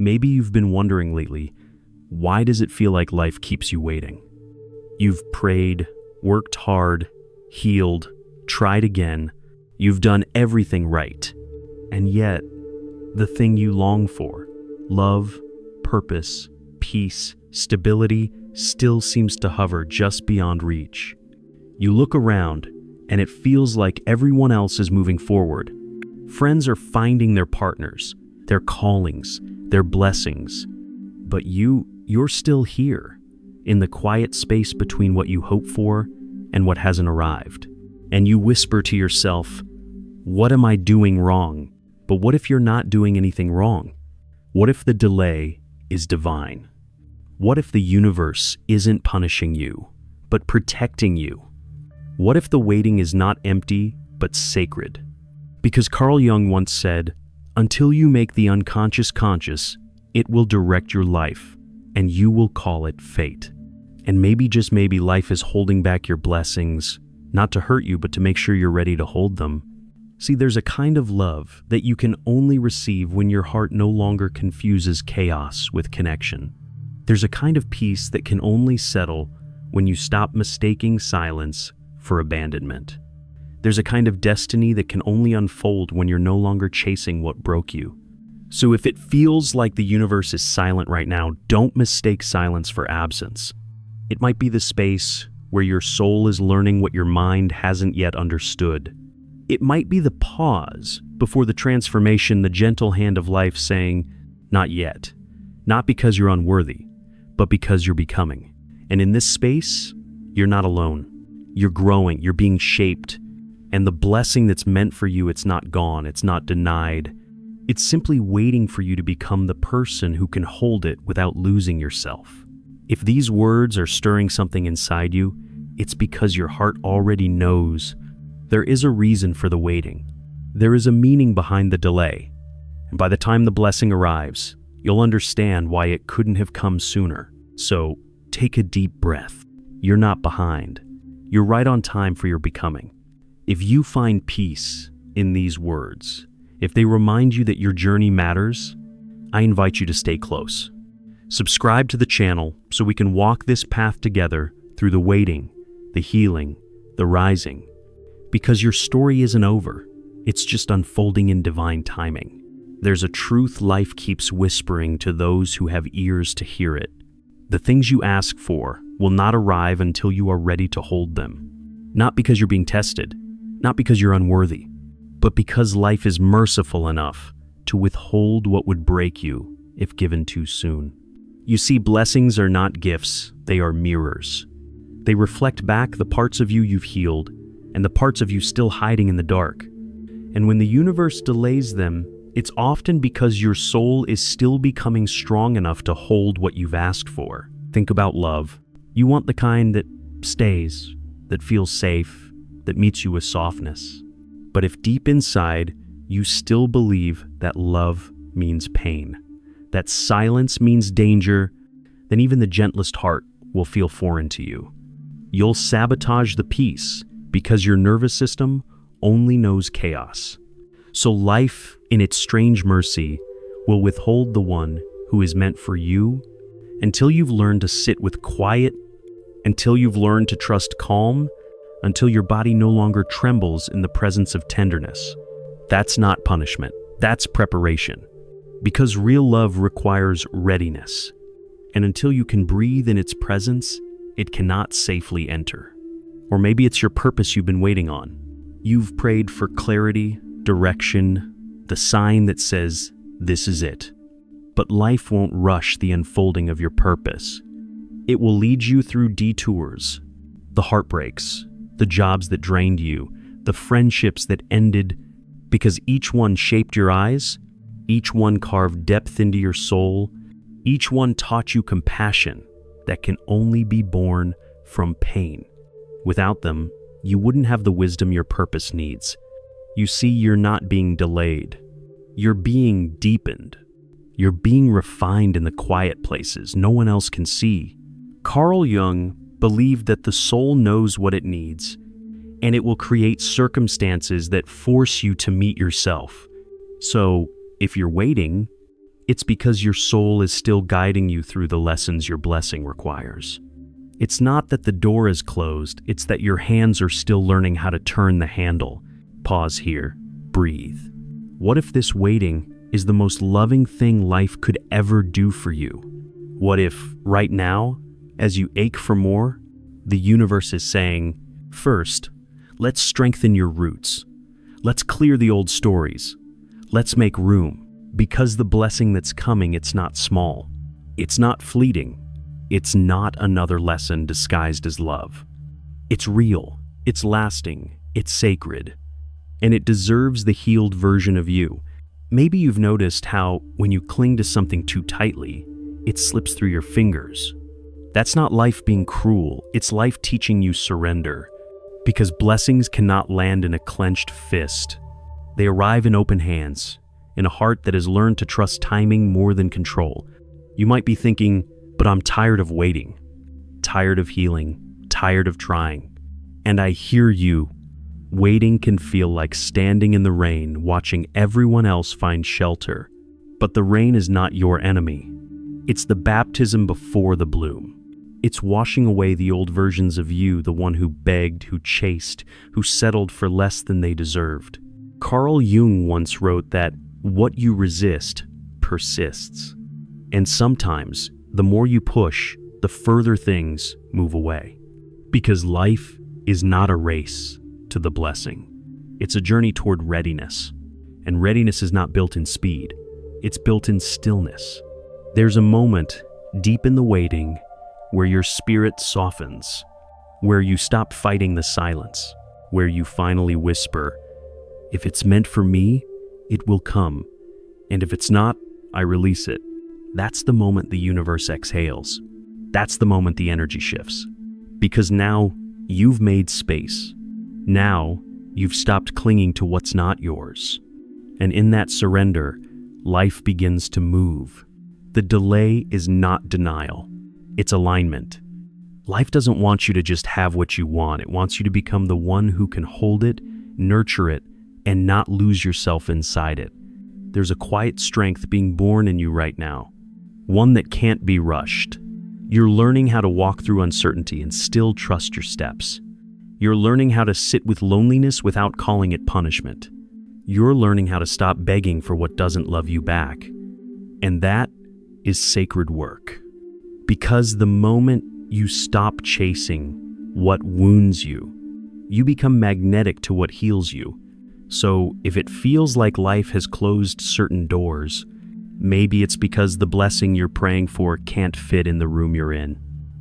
Maybe you've been wondering lately, why does it feel like life keeps you waiting? You've prayed, worked hard, healed, tried again. You've done everything right. And yet, the thing you long for, love, purpose, peace, stability, still seems to hover just beyond reach. You look around, and it feels like everyone else is moving forward. Friends are finding their partners, their callings, their blessings. But you're still here, in the quiet space between what you hope for and what hasn't arrived. And you whisper to yourself, what am I doing wrong? But what if you're not doing anything wrong? What if the delay is divine? What if the universe isn't punishing you, but protecting you? What if the waiting is not empty, but sacred? Because Carl Jung once said, until you make the unconscious conscious, it will direct your life, and you will call it fate. And maybe, just maybe, life is holding back your blessings, not to hurt you, but to make sure you're ready to hold them. See, there's a kind of love that you can only receive when your heart no longer confuses chaos with connection. There's a kind of peace that can only settle when you stop mistaking silence for abandonment. There's a kind of destiny that can only unfold when you're no longer chasing what broke you. So if it feels like the universe is silent right now, don't mistake silence for absence. It might be the space where your soul is learning what your mind hasn't yet understood. It might be the pause before the transformation, the gentle hand of life saying, not yet. Not because you're unworthy, but because you're becoming. And in this space, you're not alone. You're growing, you're being shaped. And the blessing that's meant for you, it's not gone, it's not denied. It's simply waiting for you to become the person who can hold it without losing yourself. If these words are stirring something inside you, it's because your heart already knows there is a reason for the waiting. There is a meaning behind the delay. And by the time the blessing arrives, you'll understand why it couldn't have come sooner. So take a deep breath. You're not behind. You're right on time for your becoming. If you find peace in these words, if they remind you that your journey matters, I invite you to stay close. Subscribe to the channel so we can walk this path together through the waiting, the healing, the rising. Because your story isn't over, it's just unfolding in divine timing. There's a truth life keeps whispering to those who have ears to hear it. The things you ask for will not arrive until you are ready to hold them. Not because you're being tested, not because you're unworthy, but because life is merciful enough to withhold what would break you if given too soon. You see, blessings are not gifts, they are mirrors. They reflect back the parts of you you've healed and the parts of you still hiding in the dark. And when the universe delays them, it's often because your soul is still becoming strong enough to hold what you've asked for. Think about love. You want the kind that stays, that feels safe, that meets you with softness. But if deep inside you still believe that love means pain, that silence means danger, then even the gentlest heart will feel foreign to you. You'll sabotage the peace because your nervous system only knows chaos. So life, in its strange mercy, will withhold the one who is meant for you until you've learned to sit with quiet, until you've learned to trust calm, until your body no longer trembles in the presence of tenderness. That's not punishment, that's preparation. Because real love requires readiness, and until you can breathe in its presence, it cannot safely enter. Or maybe it's your purpose you've been waiting on. You've prayed for clarity, direction, the sign that says, this is it. But life won't rush the unfolding of your purpose. It will lead you through detours, the heartbreaks, the jobs that drained you, the friendships that ended, because each one shaped your eyes, each one carved depth into your soul, each one taught you compassion that can only be born from pain. Without them, you wouldn't have the wisdom your purpose needs. You see, you're not being delayed. You're being deepened. You're being refined in the quiet places no one else can see. Carl Jung believed that the soul knows what it needs, and it will create circumstances that force you to meet yourself. So, if you're waiting, It's because your soul is still guiding you through the lessons your blessing requires. It's not that the door is closed, it's that your hands are still learning how to turn the handle. Pause here, breathe. What if this waiting is the most loving thing life could ever do for you? What if, right now, as you ache for more, the universe is saying, first, let's strengthen your roots. Let's clear the old stories. Let's make room. Because the blessing that's coming, it's not small. It's not fleeting. It's not another lesson disguised as love. It's real. It's lasting. It's sacred. And it deserves the healed version of you. Maybe you've noticed how, when you cling to something too tightly, it slips through your fingers. That's not life being cruel. It's life teaching you surrender. Because blessings cannot land in a clenched fist. They arrive in open hands, in a heart that has learned to trust timing more than control. You might be thinking, but I'm tired of waiting, tired of healing, tired of trying. And I hear you. Waiting can feel like standing in the rain, watching everyone else find shelter. But the rain is not your enemy. It's the baptism before the bloom. It's washing away the old versions of you, the one who begged, who chased, who settled for less than they deserved. Carl Jung once wrote that what you resist persists. And sometimes, the more you push, the further things move away. Because life is not a race to the blessing. It's a journey toward readiness. And readiness is not built in speed. It's built in stillness. There's a moment deep in the waiting where your spirit softens, where you stop fighting the silence, where you finally whisper, if it's meant for me, it will come. And if it's not, I release it. That's the moment the universe exhales. That's the moment the energy shifts. Because now you've made space. Now you've stopped clinging to what's not yours. And in that surrender, life begins to move. The delay is not denial. It's alignment. Life doesn't want you to just have what you want. It wants you to become the one who can hold it, nurture it, and not lose yourself inside it. There's a quiet strength being born in you right now, one that can't be rushed. You're learning how to walk through uncertainty and still trust your steps. You're learning how to sit with loneliness without calling it punishment. You're learning how to stop begging for what doesn't love you back. And that is sacred work. Because the moment you stop chasing what wounds you, you become magnetic to what heals you. So if it feels like life has closed certain doors, maybe it's because the blessing you're praying for can't fit in the room you're in.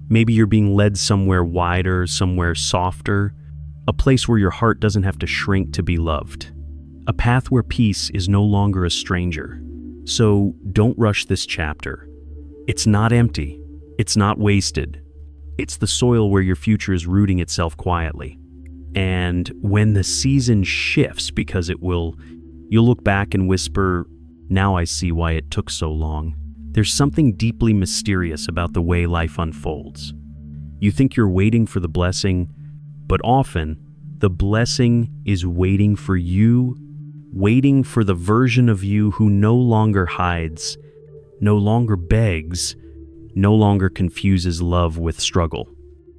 Maybe you're being led somewhere wider, somewhere softer, a place where your heart doesn't have to shrink to be loved. A path where peace is no longer a stranger. So don't rush this chapter. It's not empty. It's not wasted. It's the soil where your future is rooting itself quietly. And when the season shifts, because it will, you'll look back and whisper, now I see why it took so long. There's something deeply mysterious about the way life unfolds. You think you're waiting for the blessing, but often the blessing is waiting for you, waiting for the version of you who no longer hides, no longer begs, no longer confuses love with struggle.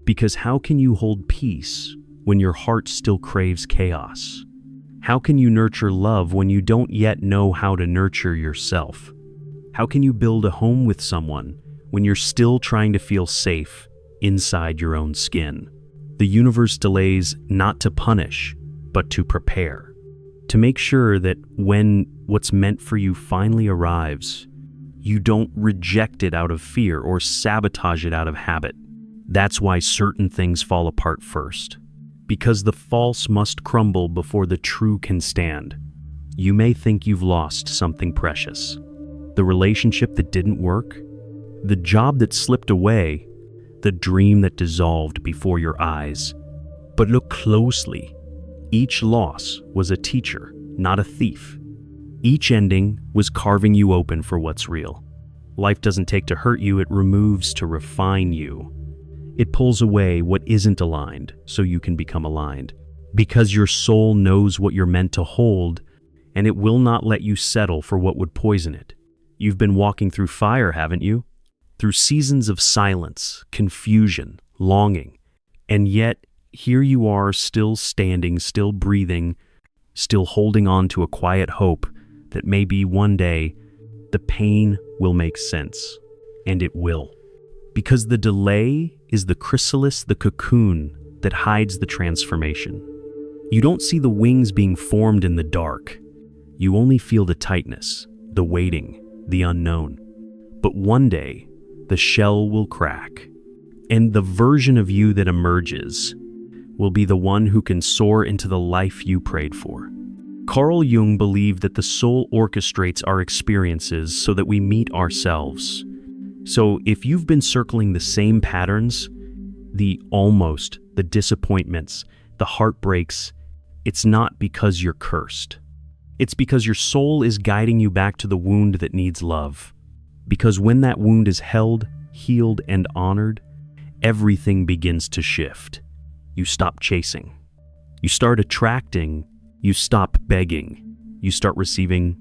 Because how can you hold peace when your heart still craves chaos? How can you nurture love when you don't yet know how to nurture yourself? How can you build a home with someone when you're still trying to feel safe inside your own skin? The universe delays not to punish, but to prepare. To make sure that when what's meant for you finally arrives, you don't reject it out of fear or sabotage it out of habit. That's why certain things fall apart first. Because the false must crumble before the true can stand. You may think you've lost something precious. The relationship that didn't work, the job that slipped away, the dream that dissolved before your eyes. But look closely. Each loss was a teacher, not a thief. Each ending was carving you open for what's real. Life doesn't take to hurt you, it removes to refine you. It pulls away what isn't aligned so you can become aligned. Because your soul knows what you're meant to hold, and it will not let you settle for what would poison it. You've been walking through fire, haven't you? Through seasons of silence, confusion, longing. And yet, here you are, still standing, still breathing, still holding on to a quiet hope that maybe one day the pain will make sense. And it will. Because the delay is the chrysalis, the cocoon that hides the transformation. You don't see the wings being formed in the dark. You only feel the tightness, the waiting, the unknown. But one day, the shell will crack, and the version of you that emerges will be the one who can soar into the life you prayed for. Carl Jung believed that the soul orchestrates our experiences so that we meet ourselves. So if you've been circling the same patterns, the almost, the disappointments, the heartbreaks, it's not because you're cursed. It's because your soul is guiding you back to the wound that needs love. Because when that wound is held, healed, and honored, everything begins to shift. You stop chasing. You start attracting. You stop begging. You start receiving.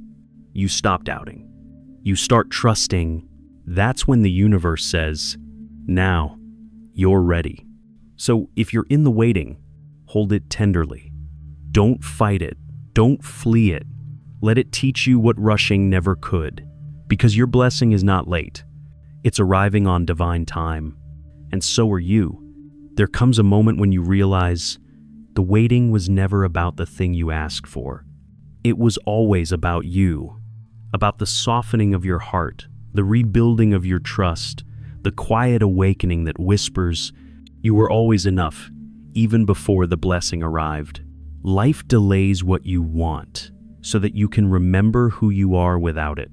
You stop doubting. You start trusting. That's when the universe says, now, you're ready. So if you're in the waiting, hold it tenderly. Don't fight it. Don't flee it. Let it teach you what rushing never could. Because your blessing is not late. It's arriving on divine time. And so are you. There comes a moment when you realize the waiting was never about the thing you asked for. It was always about you. About the softening of your heart, the rebuilding of your trust, the quiet awakening that whispers, you were always enough, even before the blessing arrived. Life delays what you want, so that you can remember who you are without it.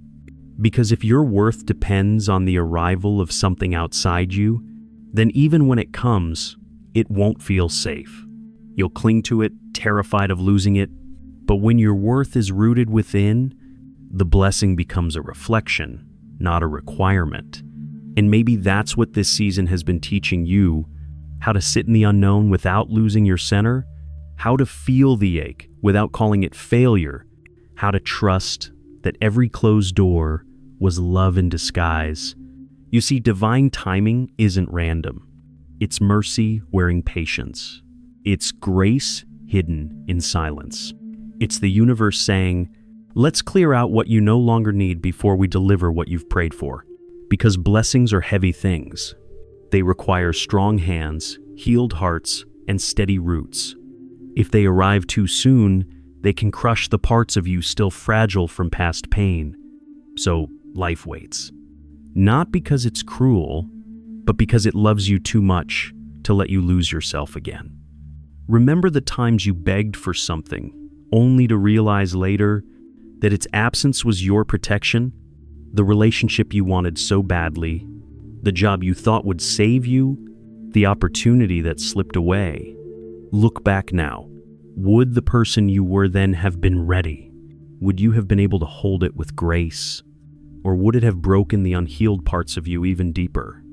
Because if your worth depends on the arrival of something outside you, then even when it comes, it won't feel safe. You'll cling to it, terrified of losing it. But when your worth is rooted within, the blessing becomes a reflection, not a requirement. And maybe that's what this season has been teaching you, how to sit in the unknown without losing your center, how to feel the ache without calling it failure, how to trust that every closed door was love in disguise. You see, divine timing isn't random. It's mercy wearing patience. It's grace hidden in silence. It's the universe saying, let's clear out what you no longer need before we deliver what you've prayed for. Because blessings are heavy things. They require strong hands, healed hearts, and steady roots. If they arrive too soon, they can crush the parts of you still fragile from past pain. So life waits. Not because it's cruel, but because it loves you too much to let you lose yourself again. Remember the times you begged for something, only to realize later that its absence was your protection? The relationship you wanted so badly, the job you thought would save you, the opportunity that slipped away. Look back now. Would the person you were then have been ready? Would you have been able to hold it with grace? Or would it have broken the unhealed parts of you even deeper?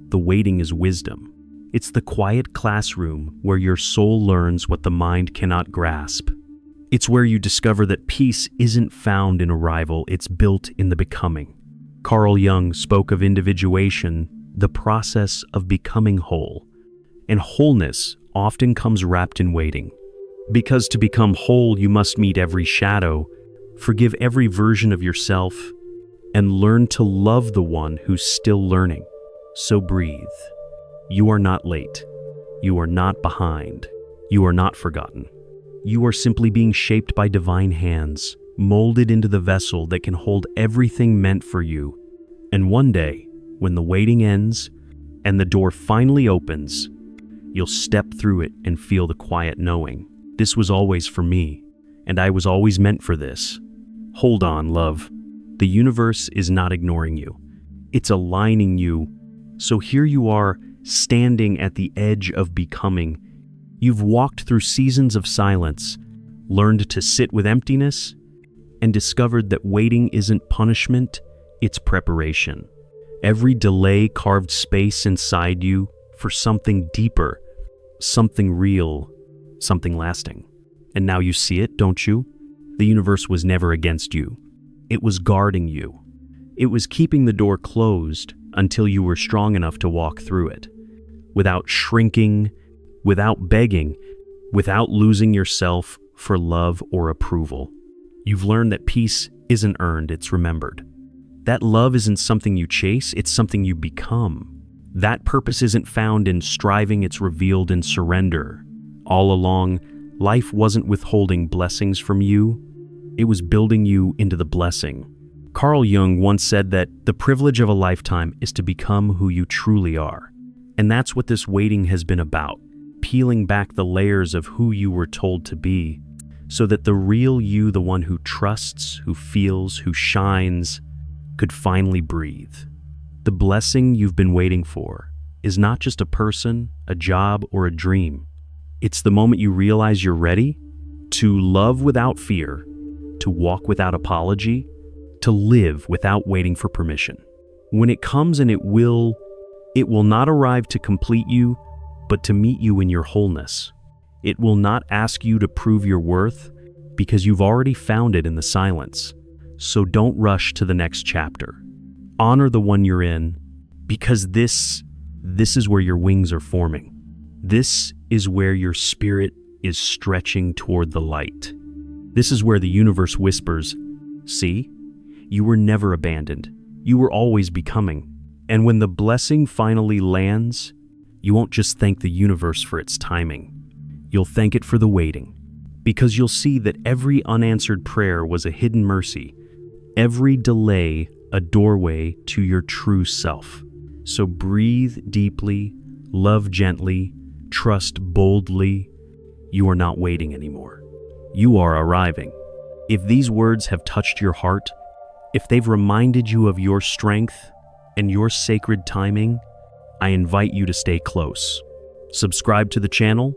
The waiting is wisdom. It's the quiet classroom where your soul learns what the mind cannot grasp. It's where you discover that peace isn't found in arrival, it's built in the becoming. Carl Jung spoke of individuation, the process of becoming whole. And wholeness often comes wrapped in waiting. Because to become whole, you must meet every shadow, forgive every version of yourself, and learn to love the one who's still learning. So breathe. You are not late. You are not behind. You are not forgotten. You are simply being shaped by divine hands, molded into the vessel that can hold everything meant for you. And one day, when the waiting ends and the door finally opens, you'll step through it and feel the quiet knowing. This was always for me, and I was always meant for this. Hold on, love. The universe is not ignoring you. It's aligning you. So here you are, standing at the edge of becoming. You've walked through seasons of silence, learned to sit with emptiness, and discovered that waiting isn't punishment, it's preparation. Every delay carved space inside you for something deeper, something real, something lasting. And now you see it, don't you? The universe was never against you. It was guarding you. It was keeping the door closed until you were strong enough to walk through it, without shrinking, without begging, without losing yourself for love or approval. You've learned that peace isn't earned, it's remembered. That love isn't something you chase, it's something you become. That purpose isn't found in striving, it's revealed in surrender. All along, life wasn't withholding blessings from you, it was building you into the blessing. Carl Jung once said that the privilege of a lifetime is to become who you truly are. And that's what this waiting has been about, peeling back the layers of who you were told to be, so that the real you, the one who trusts, who feels, who shines, could finally breathe. The blessing you've been waiting for is not just a person, a job, or a dream. It's the moment you realize you're ready to love without fear, to walk without apology, to live without waiting for permission. When it comes, and it will not arrive to complete you, but to meet you in your wholeness. It will not ask you to prove your worth, because you've already found it in the silence. So don't rush to the next chapter. Honor the one you're in, because this is where your wings are forming. This is where your spirit is stretching toward the light. This is where the universe whispers, "See, you were never abandoned. You were always becoming." And when the blessing finally lands, you won't just thank the universe for its timing. You'll thank it for the waiting, because you'll see that every unanswered prayer was a hidden mercy, every delay a doorway to your true self. So breathe deeply, love gently, trust boldly. You are not waiting anymore. You are arriving. If these words have touched your heart, if they've reminded you of your strength and your sacred timing, I invite you to stay close. Subscribe to the channel,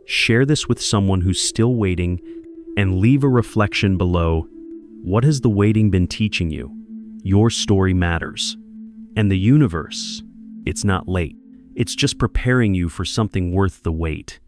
share this with someone who's still waiting, and leave a reflection below. What has the waiting been teaching you? Your story matters. And the universe, it's not late. It's just preparing you for something worth the wait.